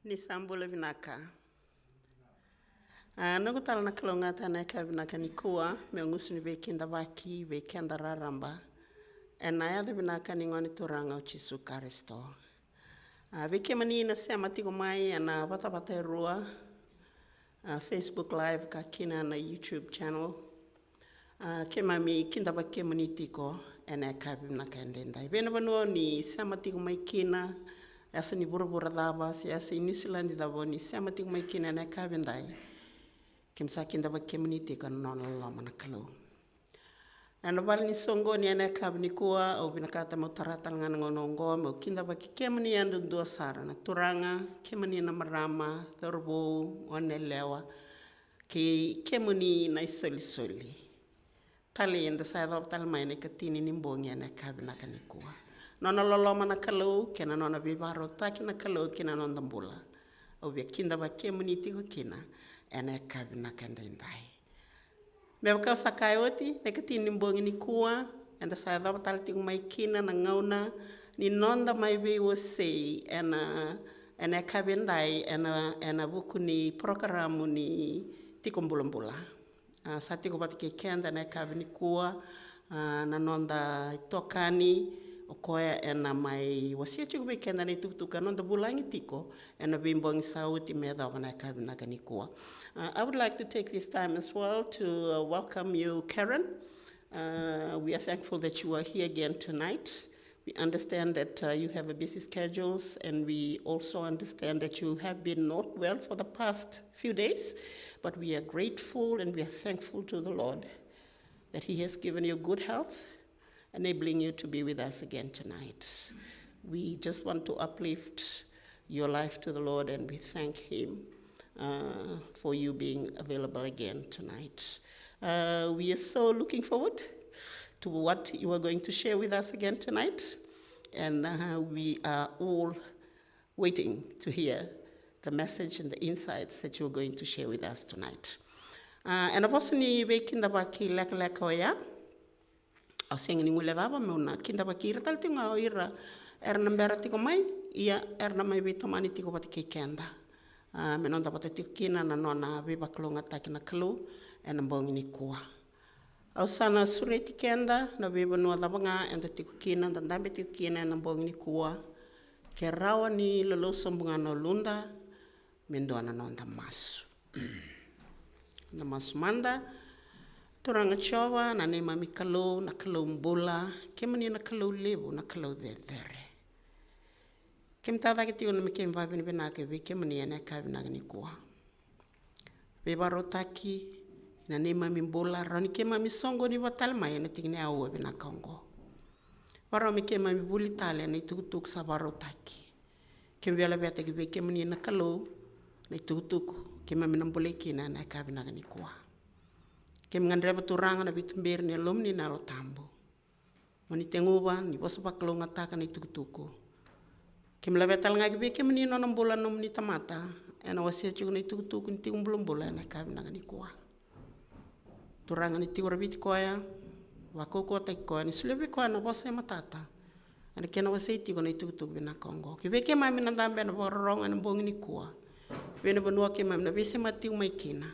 Ni sambula vinaka. Nugu tala na kalonga tana ka vinaka ni kua, me ngusu ni vekinda waki, vekenda raramba. E na ya vinaka ni ngoni turanga o Jesu Kristo. Veke mani na sema tigo mai na wata rua. Facebook live ka kina na YouTube channel. Ke mami kinda wake mani tiko ena ka vinaka ndenda. Vena vanua ni sema tigo mai kina. Asa ni bura dava, asa ni New Zealand dava ni sema tigo mai kina na ka vendai. Kim sa kinda wake mani tiko na lama na kalau. Ano bali ni songo ni ena ka vnikua o vinakata mo tarata ngana ngonongo mo kinda wake kemani andu dua sara na turanga kemani na marama thorbo onelewa ke kemani na soli. Tali enda sa dop tal mai ne katini ni mbongi ena ka vinaka nikua. Nona loloma na kalau kena nona vivaro taki na kalau kena nona mbula. O via kinda wake mani tiko kina ena ka vinaka ndendai. Mea kau sakai oti, ne katini mbongi ni kua, enda sa dapa tali tiku mai kina na ngauna, ni nonda mai vewa sei, ena kabendai, ena buku ni programo ni tiko mbula. Sa tiko pati ke kenda ena kabini kua, na nonda tokani, o koea ena mai wasia chuku be kenda ni tukutuka nonda bulangi tiko, ena bimbongi sauti mea dapa na kabinaka ni kua. I would like to take this time as well to welcome you, Karen. We are thankful that you are here again tonight. We understand that you have a busy schedules, and we also understand that you have been not well for the past few days, but we are grateful and we are thankful to the Lord that He has given you good health, enabling you to be with us again tonight. We just want to uplift your life to the Lord, and we thank Him for you being available again tonight. We are so looking forward to what you are going to share with us again tonight, and we are all waiting to hear the message and the insights that you're going to share with us tonight. And of course, ni ve kinda baki leka oya, au sengi ni ngule baba meuna kinda baki ira tal tinga oira erna mbera tiko mai ia erna mai ve tomani tiko pati ke kenda. Menonda pati tiko kina na nona ve baklonga taki na kalu ena mbongi ni kua. Au sana sureti kenda na ve banua dabanga enda tiko kina dan dambe tiko kina ena mbongi ni kua. Ke rawa ni lalo sombunga no lunda mendoa na nonda masu. Na masu manda turanga chowa na nema mi kalu na kalu mbula kemani na kalu levu na kalu dedere. Kem tada ki tiyo na mi kem vabini benake ve kemani ena kabinaga ni kua. Ve barotaki na nema mi mbula rani kema mi songo ni watalma ena tigni awe benakongo. Varo mi kema mi buli tale na itukutuk sa barotaki. Kem vela bete ki ve kemani na kalu na itukutuk kema mi nambule kina na kabinaga ni kua. Kem ngandreba turanga na bitumbir ni alumni na lo tambo. Mani tenguwa ni bosa baklonga taka na itukutuku. Kem labetal ngaki be kem ni no nambula nom ni tamata. Ena wasia chuku na itukutuku ni tikum bulumbula na kabinaga ni kua. Turanga ni tiku rabiti koya. Wakoko taki koya ni sulebe koya na bosa matata. Ena kena wasia tiku na itukutuku bina kongo. Kibe kema mi nandambe na bororong ena bongi ni kua. Bena banua kema na bese matiu mai kina.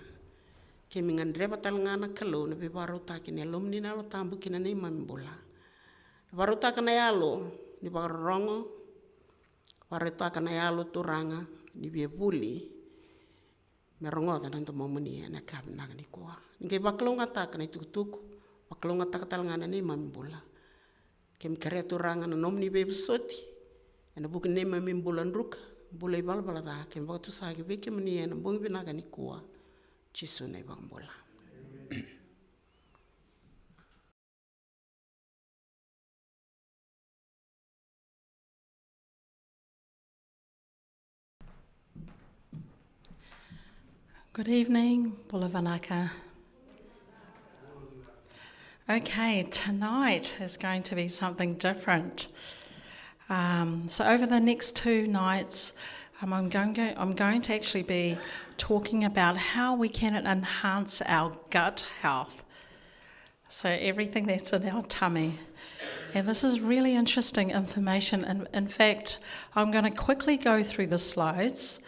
Kemi ngandreba tal ngana kalau na bebaro taki ni alumni na lo tambu kina na imam bola. Baro taka na yalo ni barongo. Baro taka na yalo turanga ni bebuli. Merongo ta nanto momuni na kabinaga ni kua. Nge baklonga taka na itukutuku. Baklonga taka tal ngana na imam bola. Kemi kare turanga na nomni bebusoti. Ena bukin na imam bola nruka. Bola ibalbala da. Kemi bakatu sagi beke mani ena bongi binaga ni kua. Jesu na ibambola. Good evening, Bula Vanaka. Okay, tonight is going to be something different. So over the next 2 nights, I'm going to actually be talking about how we can enhance our gut health. So everything that's in our tummy. And this is really interesting information. And in fact, I'm going to quickly go through the slides.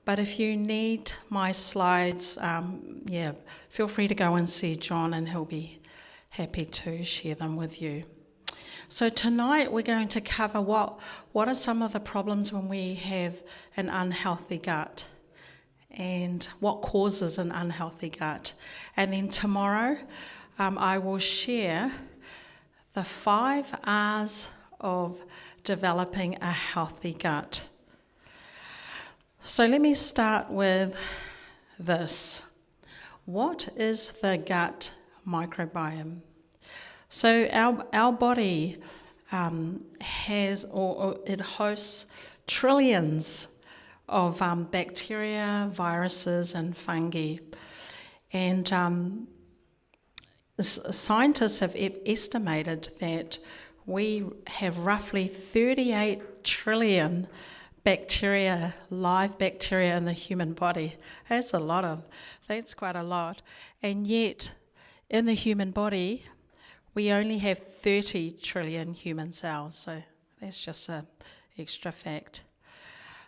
But if you need my slides, feel free to go and see John, and he'll be happy to share them with you. So tonight we're going to cover what are some of the problems when we have an unhealthy gut, and what causes an unhealthy gut. And then tomorrow I will share the 5 R's of developing a healthy gut. So let me start with this. What is the gut microbiome? So our body it hosts trillions of bacteria, viruses, and fungi. And scientists have estimated that we have roughly 38 trillion bacteria, live bacteria in the human body. That's quite a lot. And yet, in the human body, we only have 30 trillion human cells. So that's just an extra fact.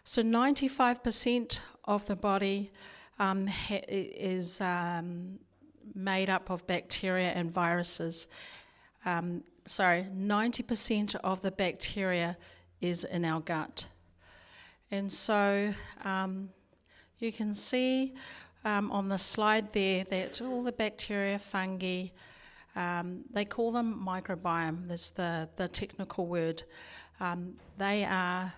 So 95% of the body is made up of bacteria and viruses. 90% of the bacteria is in our gut. And so you can see on the slide there that all the bacteria, fungi, they call them microbiome. That's the technical word. They are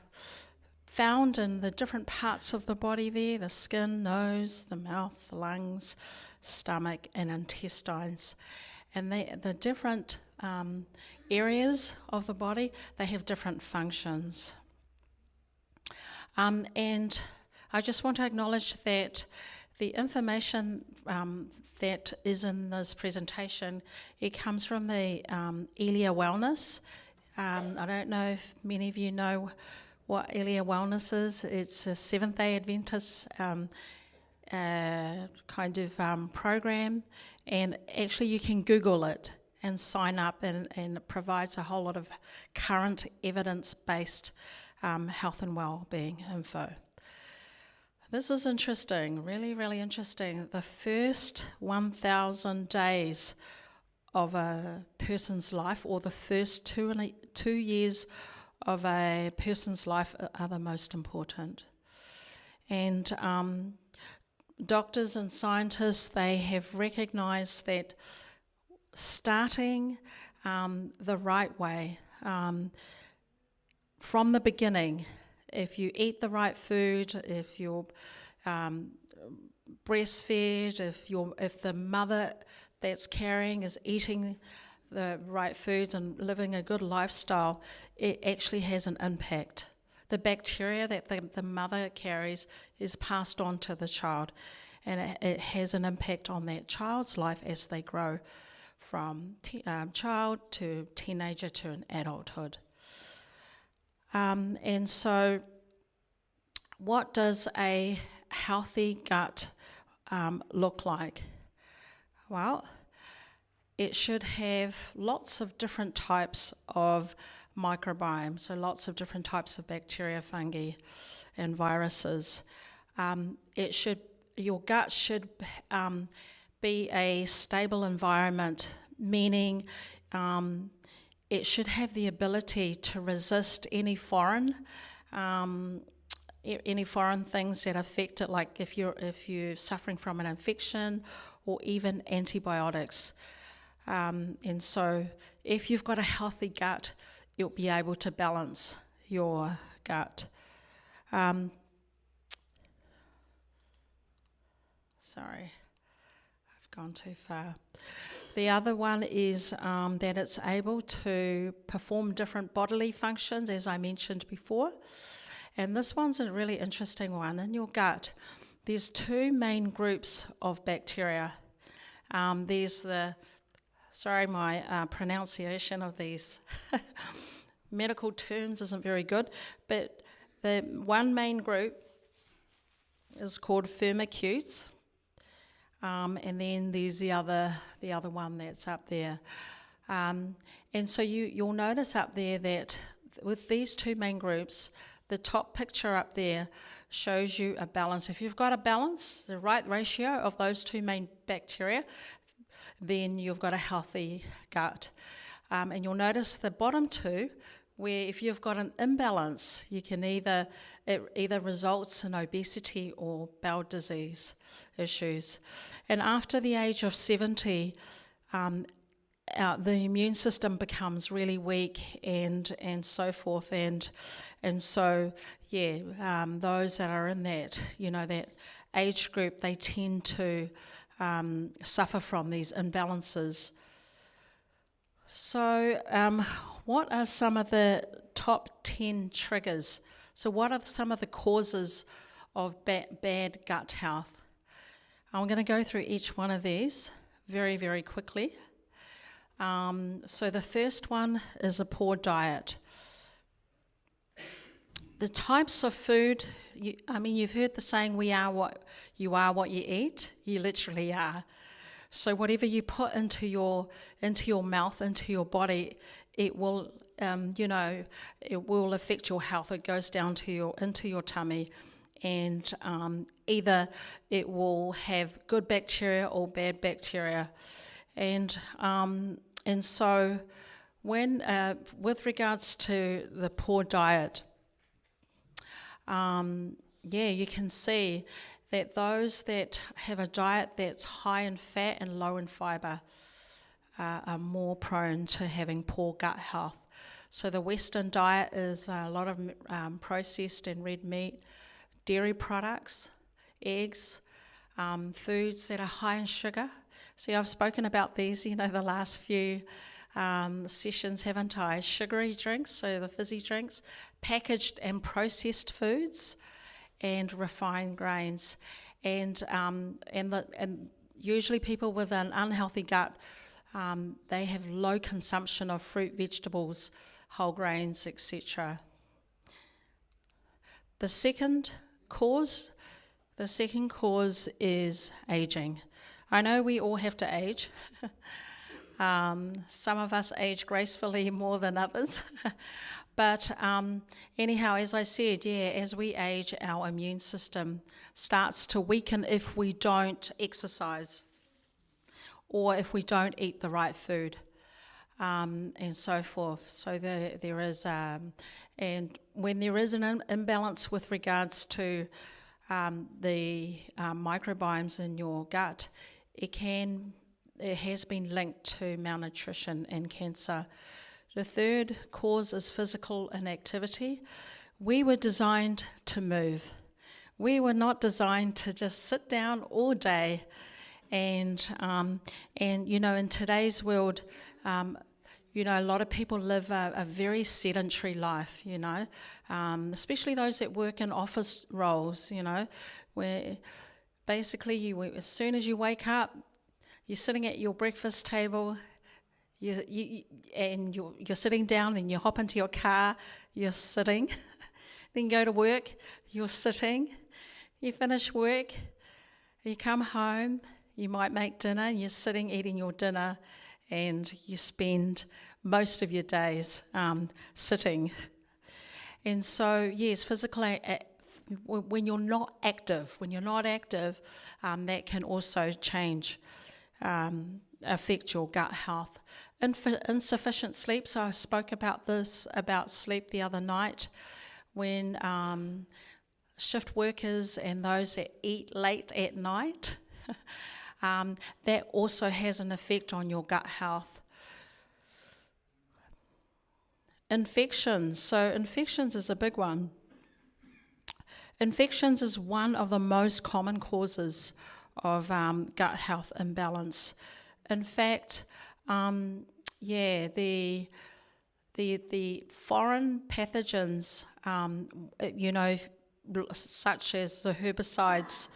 found in the different parts of the body there, the skin, nose, the mouth, the lungs, stomach, and intestines. And the different areas of the body, they have different functions. And I just want to acknowledge that the information that is in this presentation, it comes from the Elia Wellness. I don't know if many of you know what Elia Wellness is. It's a Seventh-day Adventist program, and actually you can Google it and sign up, and it provides a whole lot of current evidence-based health and well-being info. This is interesting, really, really interesting. The first 1,000 days of a person's life, or the first 2 years of a person's life, are the most important. And doctors and scientists, they have recognized that starting the right way, from the beginning, if you eat the right food, if you're breastfed, if the mother that's carrying is eating the right foods and living a good lifestyle, it actually has an impact. The bacteria that the mother carries is passed on to the child, and it has an impact on that child's life as they grow from child to teenager to an adulthood. And so what does a healthy gut look like? Well, it should have lots of different types of microbiome, so lots of different types of bacteria, fungi, and viruses. Your gut should be a stable environment, meaning it should have the ability to resist any foreign things that affect it, like if you're suffering from an infection or even antibiotics. And so if you've got a healthy gut, you'll be able to balance your gut. Sorry, I've gone too far. The other one is that it's able to perform different bodily functions, as I mentioned before. And this one's a really interesting one. In your gut, there's 2 main groups of bacteria. There's my pronunciation of these medical terms isn't very good, but the one main group is called Firmicutes. And then there's the other one that's up there, And so you'll notice up there that with these two main groups, the top picture up there shows you a balance. If you've got a balance, the right ratio of those two main bacteria, then you've got a healthy gut. And you'll notice the bottom two, where if you've got an imbalance, it either results in obesity or bowel disease issues. And after the age of 70, the immune system becomes really weak and so forth, and so those that are in that that age group, they tend to suffer from these imbalances. So what are some of the top 10 triggers? So what are some of the causes of bad gut health? I'm going to go through each one of these very, very quickly. So the first one is a poor diet. The types of food, you've heard the saying, you are what you eat. You literally are. So whatever you put into your mouth, into your body, it will, it will affect your health. It goes down into your tummy, and either it will have good bacteria or bad bacteria, and so when with regards to the poor diet, you can see that those that have a diet that's high in fat and low in fibre are more prone to having poor gut health. So the Western diet is a lot of processed and red meat, dairy products, eggs, foods that are high in sugar. See, I've spoken about these, the last few sessions, haven't I? Sugary drinks, so the fizzy drinks, packaged and processed foods, and refined grains, and usually people with an unhealthy gut, they have low consumption of fruit, vegetables, whole grains, etc. The second cause is aging. I know we all have to age. Some of us age gracefully more than others. But anyhow, as I said, as we age, our immune system starts to weaken if we don't exercise or if we don't eat the right food, and so forth. So there is, and when there is an imbalance with regards to the microbiomes in your gut, it has been linked to malnutrition and cancer. The third cause is physical inactivity. We were designed to move. We were not designed to just sit down all day. And in today's world, a lot of people live a very sedentary life, especially those that work in office roles, where basically as soon as you wake up, you're sitting at your breakfast table, you're sitting down, then you hop into your car, you're sitting, then you go to work, you're sitting, you finish work, you come home, you might make dinner, and you're sitting eating your dinner, and you spend most of your days sitting. And so, yes, when you're not active, that can also change, affect your gut health. Insufficient sleep, so I spoke about sleep the other night, when shift workers and those that eat late at night, that also has an effect on your gut health. Infections, so infections is a big one. Infections is one of the most common causes of gut health imbalance. In fact, the foreign pathogens, such as the herbicides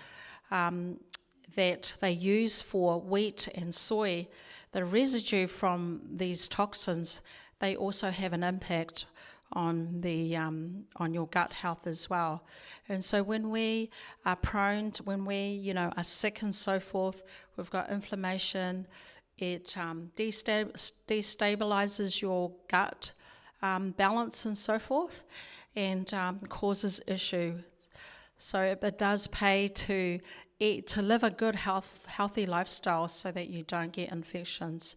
that they use for wheat and soy, the residue from these toxins, they also have an impact on your gut health as well. And so when we are prone to, when we are sick and so forth, we've got inflammation, It destabilizes your gut balance and so forth, and causes issue. So it does pay to eat, to live a good healthy lifestyle so that you don't get infections.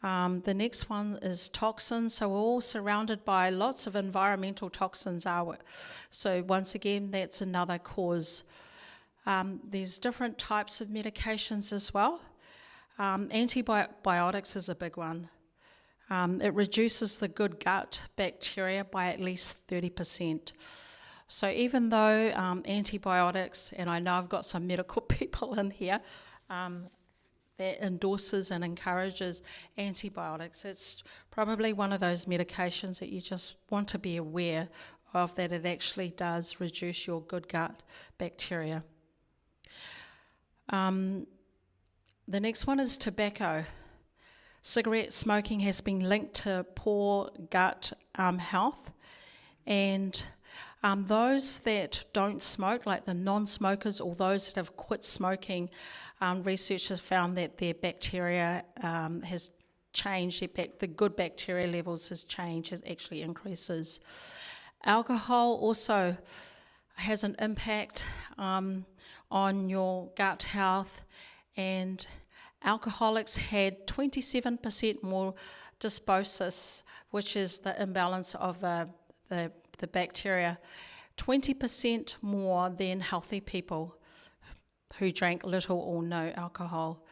The next one is toxins. So we're all surrounded by lots of environmental toxins. So once again, that's another cause. There's different types of medications as well. Antibiotics is a big one. It reduces the good gut bacteria by at least 30%. So even though antibiotics, and I know I've got some medical people in here, that endorses and encourages antibiotics, it's probably one of those medications that you just want to be aware of, that it actually does reduce your good gut bacteria. The next one is tobacco. Cigarette smoking has been linked to poor gut health, and those that don't smoke, like the non-smokers or those that have quit smoking, researchers found that their bacteria has changed, the good bacteria levels has changed, it actually increases. Alcohol also has an impact on your gut health, and alcoholics had 27% more dysbiosis, which is the imbalance of the bacteria, 20% more than healthy people who drank little or no alcohol.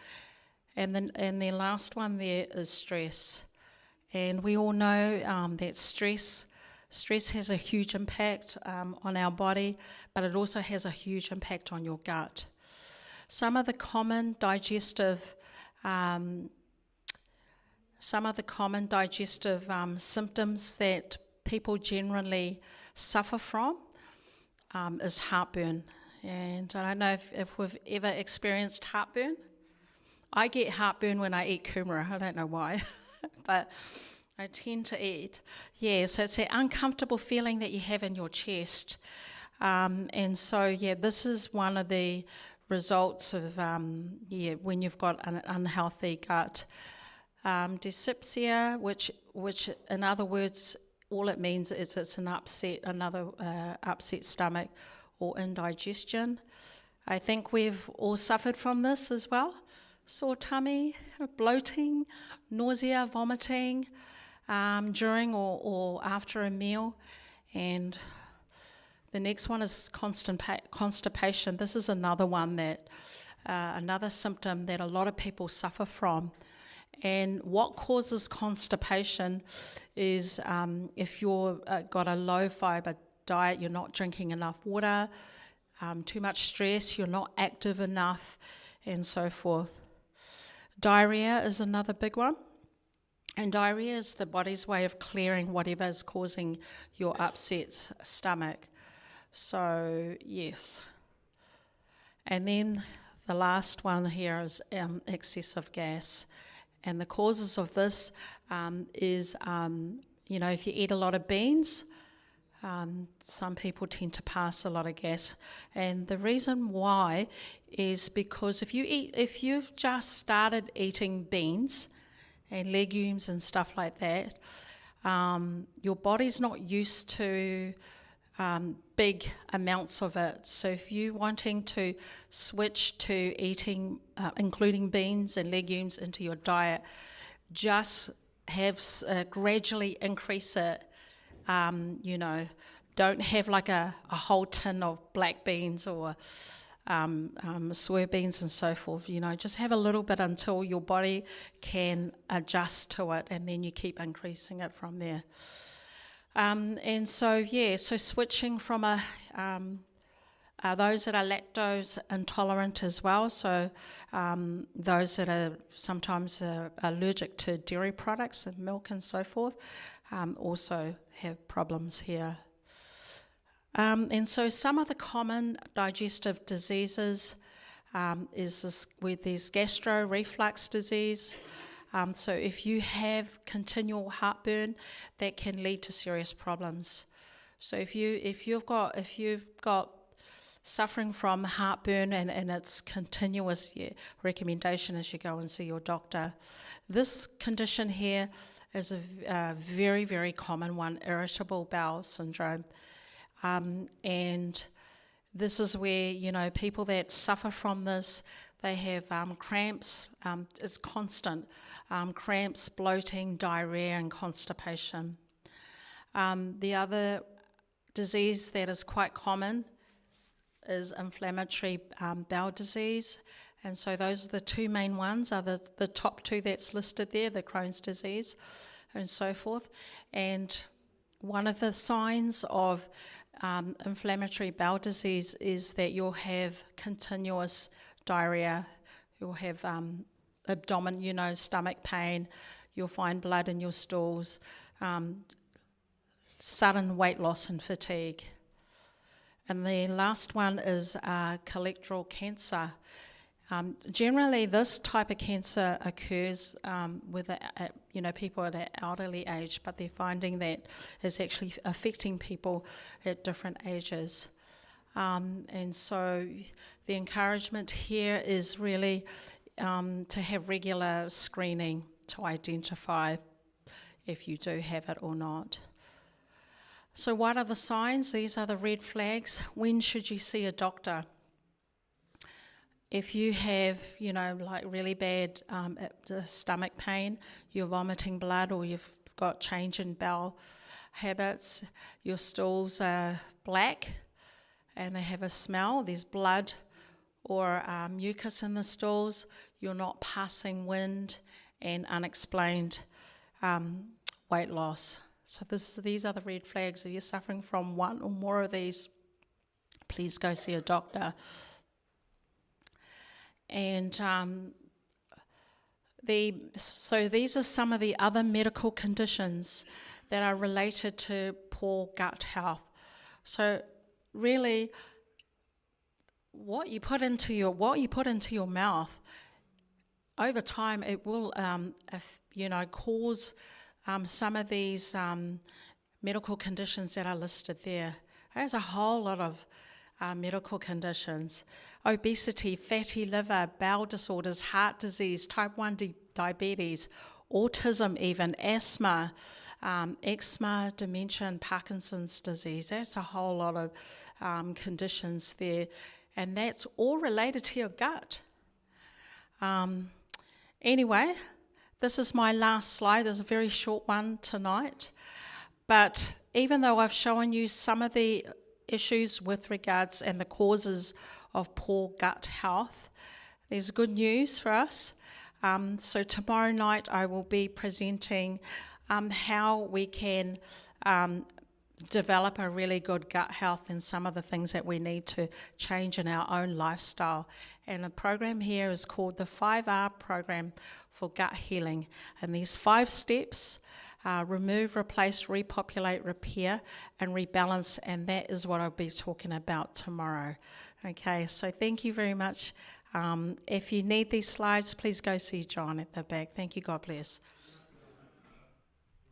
And the last one there is stress. And we all know that stress has a huge impact on our body, but it also has a huge impact on your gut. Some of the common digestive symptoms that people generally suffer from is heartburn. And I don't know if we've ever experienced heartburn. I get heartburn when I eat kumara. I don't know why, but I tend to eat. Yeah, so it's that uncomfortable feeling that you have in your chest. And so, yeah, this is one of the results of, when you've got an unhealthy gut. Dyspepsia, which in other words, all it means is it's an upset stomach or indigestion. I think we've all suffered from this as well. Sore tummy, bloating, nausea, vomiting during or after a meal. And the next one is constipation. This is another one another symptom that a lot of people suffer from. And what causes constipation is if you've got a low fibre diet, you're not drinking enough water, too much stress, you're not active enough, and so forth. Diarrhea is another big one. And diarrhea is the body's way of clearing whatever is causing your upset stomach. So, yes. And then the last one here is excessive gas. And the causes of this is, if you eat a lot of beans, some people tend to pass a lot of gas. And the reason why is because if you've just started eating beans and legumes and stuff like that, your body's not used to big amounts of it. So if you're wanting to switch to eating, including beans and legumes into your diet, just have gradually increase it. Don't have like a whole tin of black beans or soybeans and so forth. Just have a little bit until your body can adjust to it, and then you keep increasing it from there. So switching from those that are lactose intolerant as well, so those that are sometimes allergic to dairy products and milk and so forth, also have problems here. And so some of the common digestive diseases is where there's gastro-reflux disease. So if you have continual heartburn, that can lead to serious problems. So if you've got suffering from heartburn, and its continuous recommendation as you go and see your doctor. This condition here is a very, very common one, irritable bowel syndrome. And this is where, people that suffer from this, they have cramps, it's constant, cramps, bloating, diarrhea and constipation. The other disease that is quite common is inflammatory bowel disease. And so those are the two main ones, are the top two that's listed there, the Crohn's disease and so forth. And one of the signs of inflammatory bowel disease is that you'll have continuous diarrhea, you'll have stomach pain, you'll find blood in your stools, sudden weight loss and fatigue. And the last one is colorectal cancer. Generally, this type of cancer occurs with people at an elderly age, but they're finding that it's actually affecting people at different ages. And so the encouragement here is really to have regular screening to identify if you do have it or not. So what are the signs? These are the red flags. When should you see a doctor? If you have, really bad stomach pain, you're vomiting blood, or you've got change in bowel habits, your stools are black and they have a smell, there's blood or mucus in the stools, you're not passing wind, and unexplained weight loss. So these are the red flags. If you're suffering from one or more of these, please go see a doctor. And so these are some of the other medical conditions that are related to poor gut health. So really, what you put into your mouth, over time, it will cause some of these medical conditions that are listed there. There's a whole lot of medical conditions: obesity, fatty liver, bowel disorders, heart disease, type 1 diabetes, autism even, asthma, eczema, dementia and Parkinson's disease. That's a whole lot of conditions there, and that's all related to your gut. Anyway, this is my last slide. There's a very short one tonight, but even though I've shown you some of the issues with regards and the causes of poor gut health, there's good news for us. So tomorrow night I will be presenting how we can develop a really good gut health and some of the things that we need to change in our own lifestyle. And the program here is called the 5R program for gut healing. And these 5 steps: remove, replace, repopulate, repair, and rebalance. And that is what I'll be talking about tomorrow. Okay, so thank you very much. If you need these slides, please go see John at the back. Thank you. God bless.